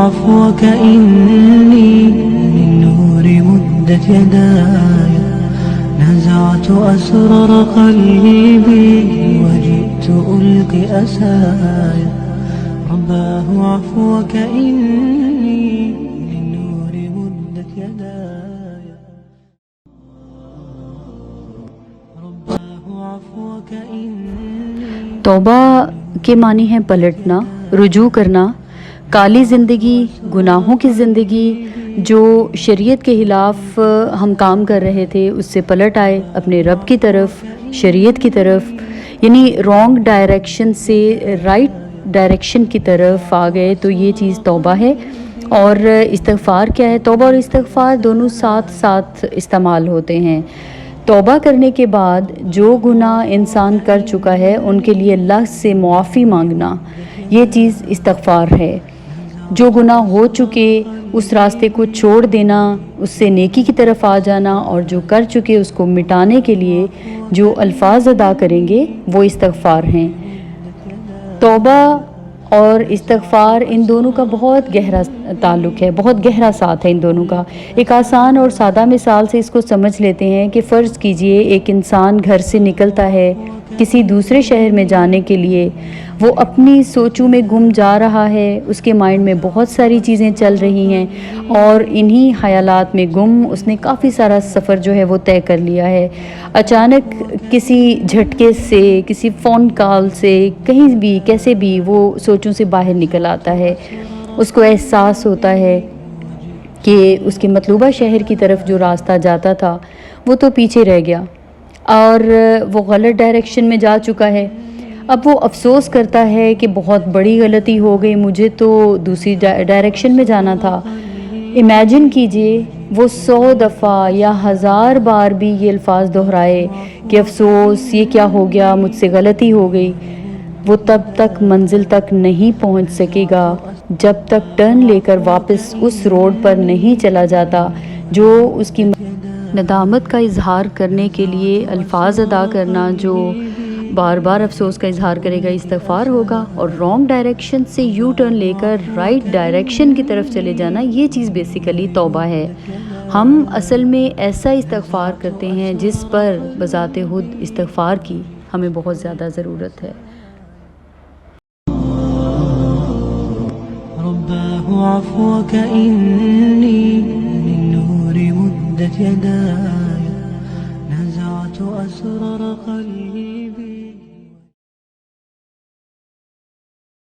عفوك إني للنور مدت يداي نزعت أسرار قلبي وجئت ألقي أساي رباه عفوك إني للنور مدت يداي رباه عفوك إني توبہ کے معنی ہے پلٹنا، رجوع کرنا، کالی زندگی، گناہوں کی زندگی، جو شریعت کے خلاف ہم کام کر رہے تھے اس سے پلٹ آئے اپنے رب کی طرف، شریعت کی طرف، یعنی رانگ ڈائریکشن سے رائٹ ڈائریکشن کی طرف آ گئے، تو یہ چیز توبہ ہے۔ اور استغفار کیا ہے؟ توبہ اور استغفار دونوں ساتھ ساتھ استعمال ہوتے ہیں۔ توبہ کرنے کے بعد جو گناہ انسان کر چکا ہے ان کے لیے اللہ سے معافی مانگنا، یہ چیز استغفار ہے۔ جو گناہ ہو چکے اس راستے کو چھوڑ دینا، اس سے نیکی کی طرف آ جانا، اور جو کر چکے اس کو مٹانے کے لیے جو الفاظ ادا کریں گے وہ استغفار ہیں۔ توبہ اور استغفار ان دونوں کا بہت گہرا تعلق ہے، بہت گہرا ساتھ ہے ان دونوں کا۔ ایک آسان اور سادہ مثال سے اس کو سمجھ لیتے ہیں کہ فرض کیجئے ایک انسان گھر سے نکلتا ہے کسی دوسرے شہر میں جانے کے لیے، وہ اپنی سوچوں میں گم جا رہا ہے، اس کے مائنڈ میں بہت ساری چیزیں چل رہی ہیں، اور انہی خیالات میں گم اس نے کافی سارا سفر جو ہے وہ طے کر لیا ہے۔ اچانک کسی جھٹکے سے، کسی فون کال سے، کہیں بھی کیسے بھی وہ سوچوں سے باہر نکل آتا ہے، اس کو احساس ہوتا ہے کہ اس کے مطلوبہ شہر کی طرف جو راستہ جاتا تھا وہ تو پیچھے رہ گیا اور وہ غلط ڈائریکشن میں جا چکا ہے۔ اب وہ افسوس کرتا ہے کہ بہت بڑی غلطی ہو گئی، مجھے تو دوسری ڈائریکشن میں جانا تھا۔ امیجن کیجئے وہ 100 دفعہ یا 1000 بار بھی یہ الفاظ دہرائے کہ افسوس، یہ کیا ہو گیا، مجھ سے غلطی ہو گئی، وہ تب تک منزل تک نہیں پہنچ سکے گا جب تک ٹرن لے کر واپس اس روڈ پر نہیں چلا جاتا جو اس کی ندامت کا اظہار کرنے کے لیے الفاظ ادا کرنا، جو بار بار افسوس کا اظہار کرے گا، استغفار ہوگا۔ اور رانگ ڈائریکشن سے یو ٹرن لے کر رائٹ ڈائریکشن کی طرف چلے جانا، یہ چیز بیسیکلی توبہ ہے۔ ہم اصل میں ایسا استغفار کرتے ہیں جس پر بذات خود استغفار کی ہمیں بہت زیادہ ضرورت ہے۔ رباه عفوك إني للنور مدت يداي نزعت أسرار